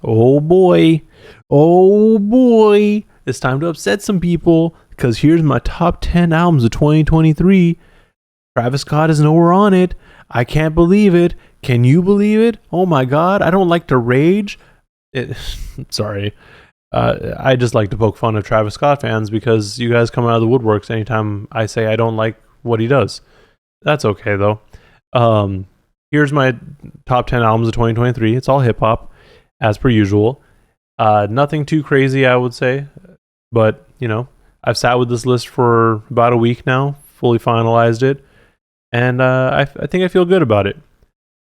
Oh boy. Oh boy. It's time to upset some people because here's my top 10 albums of 2023. Travis Scott is nowhere on it. I can't believe it. Can you believe it? Oh my God. I don't like to rage. Sorry. I just like to poke fun of Travis Scott fans because you guys come out of the woodworks anytime I say I don't like what he does. That's okay though. Here's my top 10 albums of 2023. It's all hip hop, as per usual. Nothing too crazy, I would say. But, you know, I've sat with this list for about a week now, fully finalized it. And I think I feel good about it.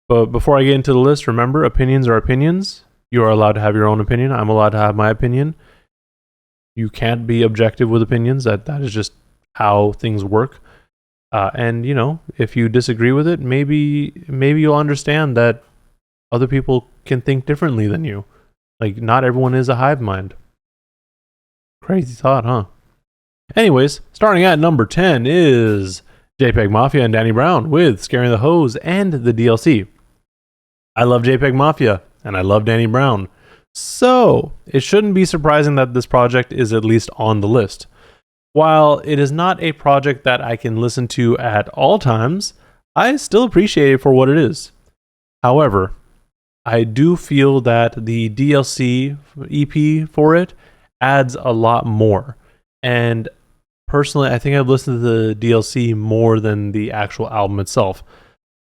But before I get into the list, remember, opinions are opinions. You are allowed to have your own opinion. I'm allowed to have my opinion. You can't be objective with opinions. That is just how things work. And, you know, if you disagree with it, maybe you'll understand that other people can think differently than you. Like, not everyone is a hive mind. Crazy thought, huh? Anyways, starting at number 10 is JPEG Mafia and Danny Brown with Scaring the Hose and the DLC. I love JPEG Mafia, and I love Danny Brown. So, it shouldn't be surprising that this project is at least on the list. While it is not a project that I can listen to at all times, I still appreciate it for what it is. However, I do feel that the DLC EP for it adds a lot more. And personally, I think I've listened to the DLC more than the actual album itself.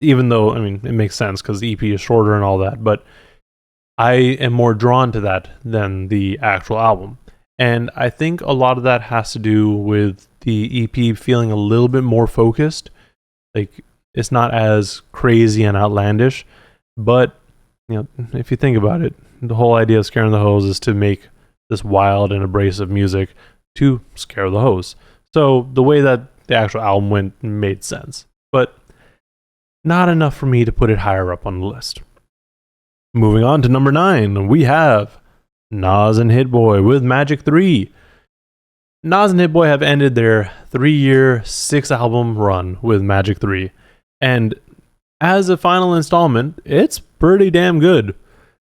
Even though, I mean, it makes sense because the EP is shorter and all that. But I am more drawn to that than the actual album. And I think a lot of that has to do with the EP feeling a little bit more focused. Like, it's not as crazy and outlandish. But, you know, if you think about it, the whole idea of Scaring the Hose is to make this wild and abrasive music to scare the hose. So the way that the actual album went made sense. But not enough for me to put it higher up on the list. Moving on to number 9, we have Nas and Hit Boy with Magic 3. Nas and Hit Boy have ended their 3-year, 6-album run with Magic 3. And as a final installment, it's pretty damn good.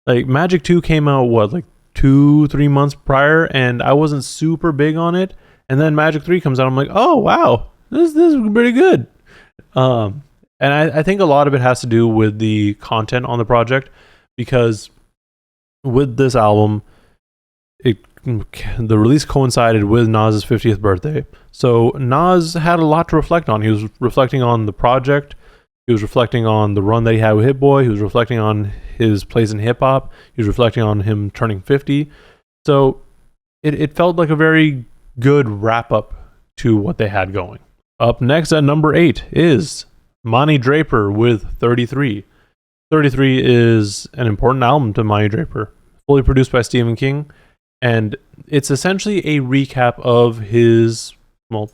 Like, Magic 2 came out, like 2-3 months prior, and I wasn't super big on it. And then Magic 3 comes out, I'm like, oh, wow, this is pretty good. And I think a lot of it has to do with the content on the project, because with this album, the release coincided with Nas's 50th birthday. So Nas had a lot to reflect on. He was reflecting on the project. He was reflecting on the run that he had with Hit Boy. He was reflecting on his place in hip hop. He was reflecting on him turning 50. So it felt like a very good wrap up to what they had going. Up next at number 8 is Monty Draper with 33. 33 is an important album to Monty Draper, fully produced by Stephen King, and it's essentially a recap of his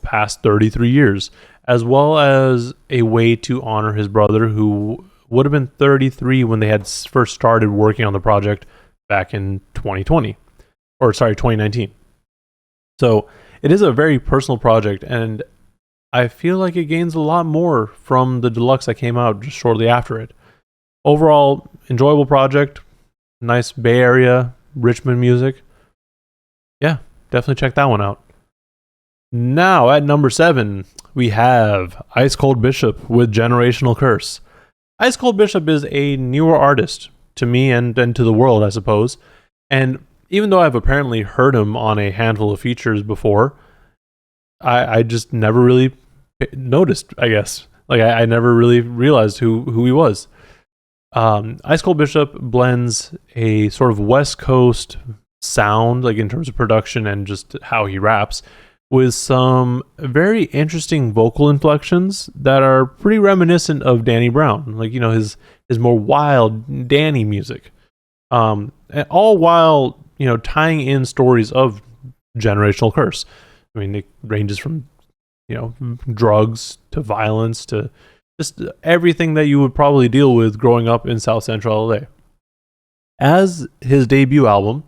past 33 years, as well as a way to honor his brother, who would have been 33 when they had first started working on the project back in 2019. So it is a very personal project, and I feel like it gains a lot more from the deluxe that came out just shortly after it. Overall, enjoyable project, nice Bay Area, Richmond music. Yeah, definitely check that one out. Now, at number 7, we have Ice Cold Bishop with Generational Curse. Ice Cold Bishop is a newer artist to me and to the world, I suppose. And even though I've apparently heard him on a handful of features before, I just never really noticed, I guess. Like, I never really realized who he was. Ice Cold Bishop blends a sort of West Coast sound, like in terms of production and just how he raps, with some very interesting vocal inflections that are pretty reminiscent of Danny Brown, like, you know, his more wild Danny music, and all while, you know, tying in stories of generational curse. I mean, it ranges from, you know, drugs to violence to just everything that you would probably deal with growing up in South Central LA. As his debut album,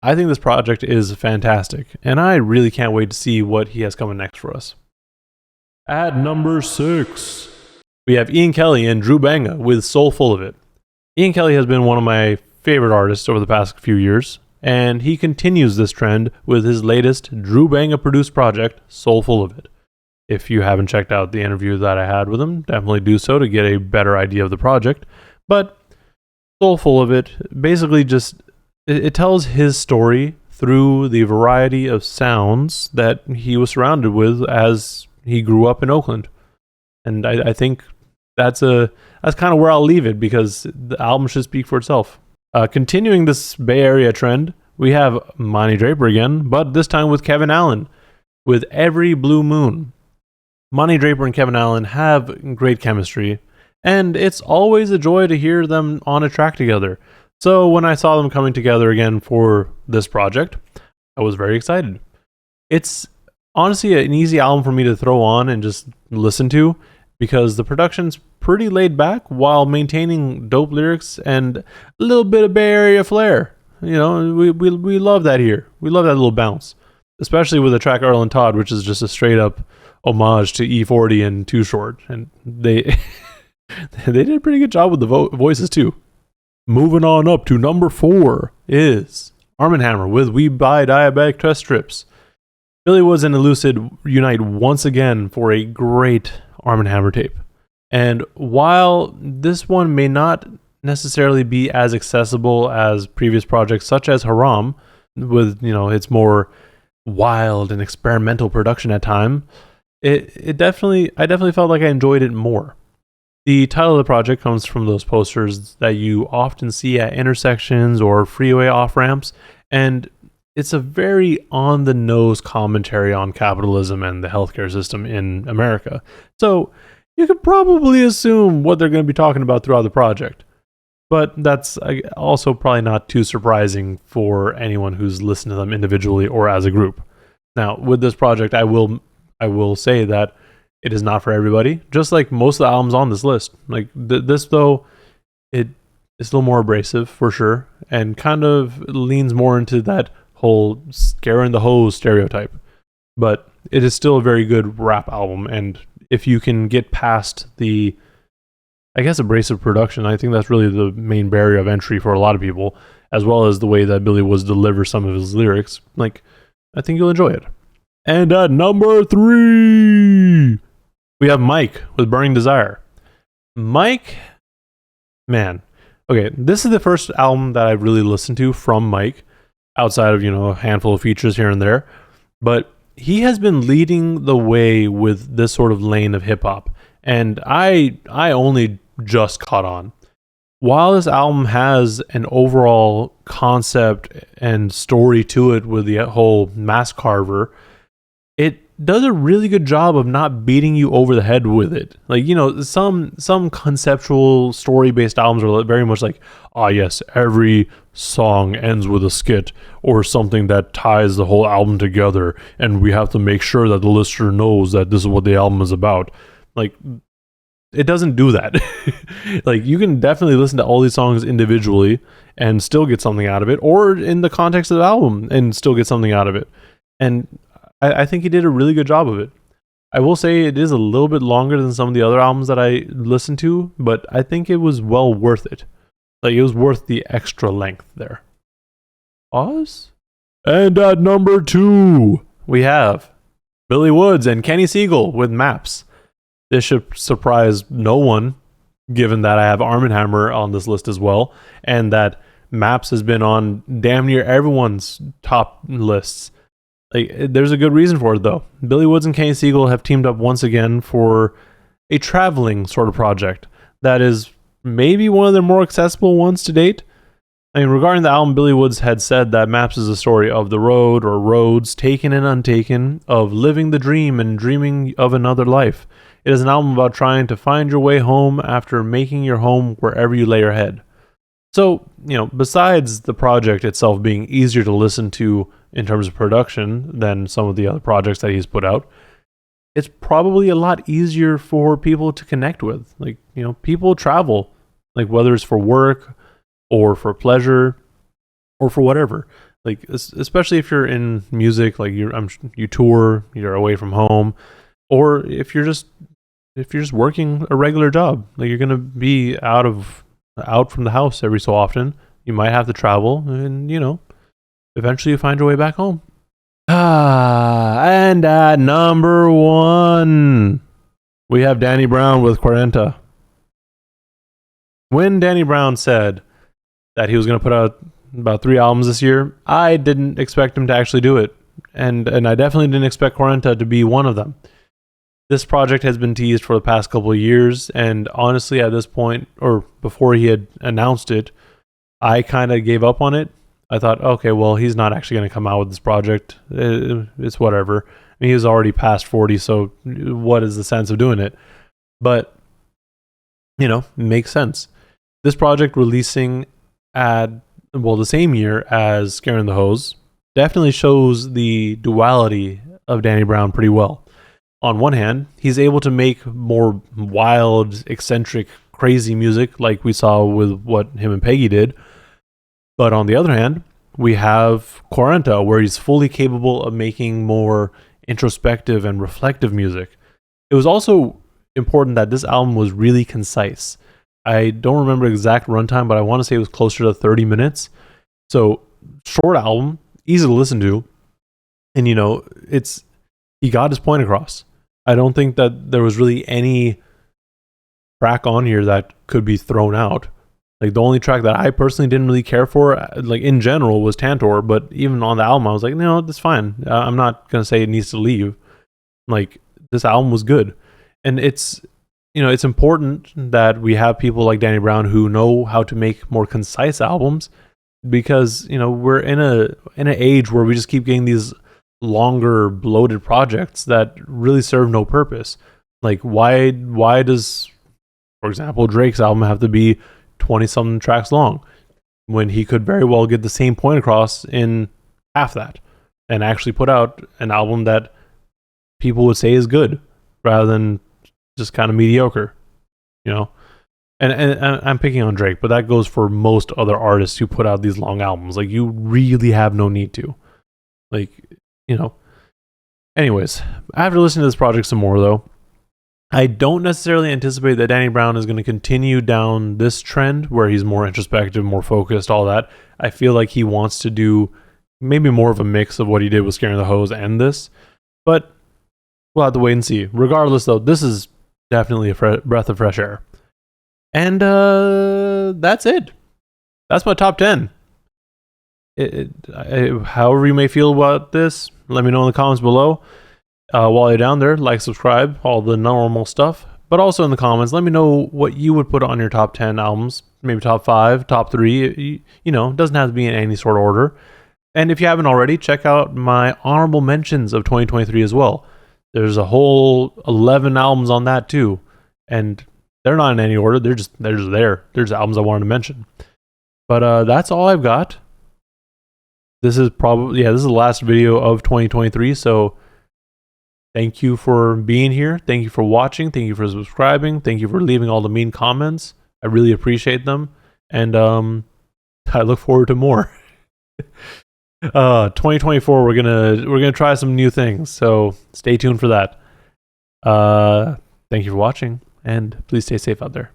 I think this project is fantastic, and I really can't wait to see what he has coming next for us. At number 6, we have Ian Kelly and Drew Banga with Soul Full of It. Ian Kelly has been one of my favorite artists over the past few years, and he continues this trend with his latest Drew Banga produced project, Soulful of It. If you haven't checked out the interview that I had with him, definitely do so to get a better idea of the project. But Soulful of It basically just it tells his story through the variety of sounds that he was surrounded with as he grew up in Oakland. And I think that's kind of where I'll leave it, because the album should speak for itself. Continuing this Bay Area trend, we have Monty Draper again, but this time with Kevin Allen, with Every Blue Moon. Monty Draper and Kevin Allen have great chemistry, and it's always a joy to hear them on a track together. So when I saw them coming together again for this project, I was very excited. It's honestly an easy album for me to throw on and just listen to, because the production's pretty laid back while maintaining dope lyrics and a little bit of Bay Area flair. You know, we love that here. We love that little bounce, especially with the track Earl and Todd, which is just a straight up homage to E40 and Too Short, and they did a pretty good job with the voices too. Moving on up to number 4 is Armen Hammer with We Buy Diabetic Test Strips. Billy Woods and Elucid unite once again for a great Armen Hammer tape. And while this one may not necessarily be as accessible as previous projects such as Haram, with, you know, its more wild and experimental production at time, I definitely felt like I enjoyed it more. The title of the project comes from those posters that you often see at intersections or freeway off-ramps, and it's a very on-the-nose commentary on capitalism and the healthcare system in America. So you could probably assume what they're going to be talking about throughout the project. But that's also probably not too surprising for anyone who's listened to them individually or as a group. Now, with this project, I will say that it is not for everybody, just like most of the albums on this list. Like this, though, it's a little more abrasive for sure, and kind of leans more into that whole scaring the hose stereotype. But it is still a very good rap album, and if you can get past the, I guess, abrasive production, I think that's really the main barrier of entry for a lot of people, as well as the way that Billy Woods delivers some of his lyrics. Like, I think you'll enjoy it. And at number 3, we have Mike with Burning Desire. Mike, man. Okay, this is the first album that I've really listened to from Mike, outside of, you know, a handful of features here and there. But he has been leading the way with this sort of lane of hip-hop, and I only just caught on. While this album has an overall concept and story to it with the whole mask carver, it does a really good job of not beating you over the head with it. Like, you know, some conceptual story-based albums are very much like, yes, every song ends with a skit or something that ties the whole album together, and we have to make sure that the listener knows that this is what the album is about. Like, it doesn't do that. Like, you can definitely listen to all these songs individually and still get something out of it, or in the context of the album and still get something out of it. And I think he did a really good job of it. I will say it is a little bit longer than some of the other albums that I listened to, but I think it was well worth it. Like, it was worth the extra length there. Pause? And at number 2, we have Billy Woods and Kenny Siegel with Maps. This should surprise no one, given that I have Armen Hammer on this list as well, and that Maps has been on damn near everyone's top lists. Like, there's a good reason for it, though. Billy Woods and Kenny Siegel have teamed up once again for a traveling sort of project that is maybe one of their more accessible ones to date. I mean, regarding the album, Billy Woods had said that Maps is a story of the road or roads, taken and untaken, of living the dream and dreaming of another life. It is an album about trying to find your way home after making your home wherever you lay your head. So, you know, besides the project itself being easier to listen to in terms of production than some of the other projects that he's put out, it's probably a lot easier for people to connect with. Like, you know, people travel, like whether it's for work or for pleasure or for whatever. Like, especially if you're in music, like you tour, you're away from home, or if you're just working a regular job, like you're gonna be out from the house every so often. You might have to travel, and eventually you find your way back home. And at number 1, we have Danny Brown with 40. When Danny Brown said that he was going to put out about 3 albums this year, I didn't expect him to actually do it. And I definitely didn't expect 40 to be one of them. This project has been teased for the past couple of years, and honestly, at this point, or before he had announced it, I kind of gave up on it. I thought, okay, well, he's not actually going to come out with this project. It's whatever. I mean, he was already past 40, so what is the sense of doing it? But, makes sense. This project releasing at, the same year as Scaring the Hose definitely shows the duality of Danny Brown pretty well. On one hand, he's able to make more wild, eccentric, crazy music like we saw with what him and Peggy did. But on the other hand, we have 40, where he's fully capable of making more introspective and reflective music. It was also important that this album was really concise. I don't remember exact runtime, but I want to say it was closer to 30 minutes. So, short album, easy to listen to. And, he got his point across. I don't think that there was really any track on here that could be thrown out. Like, the only track that I personally didn't really care for, like, in general, was Tantor. But even on the album, I was like, no, that's fine. I'm not going to say it needs to leave. Like, this album was good. And it's important that we have people like Danny Brown who know how to make more concise albums, because, we're in an age where we just keep getting these longer, bloated projects that really serve no purpose. Like, why does, for example, Drake's album have to be 20-something tracks long when he could very well get the same point across in half that and actually put out an album that people would say is good rather than just kind of mediocre, And I'm picking on Drake, but that goes for most other artists who put out these long albums. Like, you really have no need to. Like, Anyways, after listening to this project some more, though, I don't necessarily anticipate that Danny Brown is going to continue down this trend where he's more introspective, more focused, all that. I feel like he wants to do maybe more of a mix of what he did with Scaring the Hose and this. But we'll have to wait and see. Regardless, though, this is definitely a breath of fresh air. And that's it. That's my top 10. However you may feel about this, let me know in the comments below. While you're down there, like, subscribe, all the normal stuff. But also in the comments, let me know what you would put on your top 10 albums. Maybe top 5, top 3. It doesn't have to be in any sort of order. And if you haven't already, check out my honorable mentions of 2023 as well. There's a whole 11 albums on that too. And they're not in any order. They're just there. There's albums I wanted to mention. But that's all I've got. This is the last video of 2023. So thank you for being here. Thank you for watching. Thank you for subscribing. Thank you for leaving all the mean comments. I really appreciate them. And I look forward to more. 2024, we're gonna try some new things. So stay tuned for that. Thank you for watching, and please stay safe out there.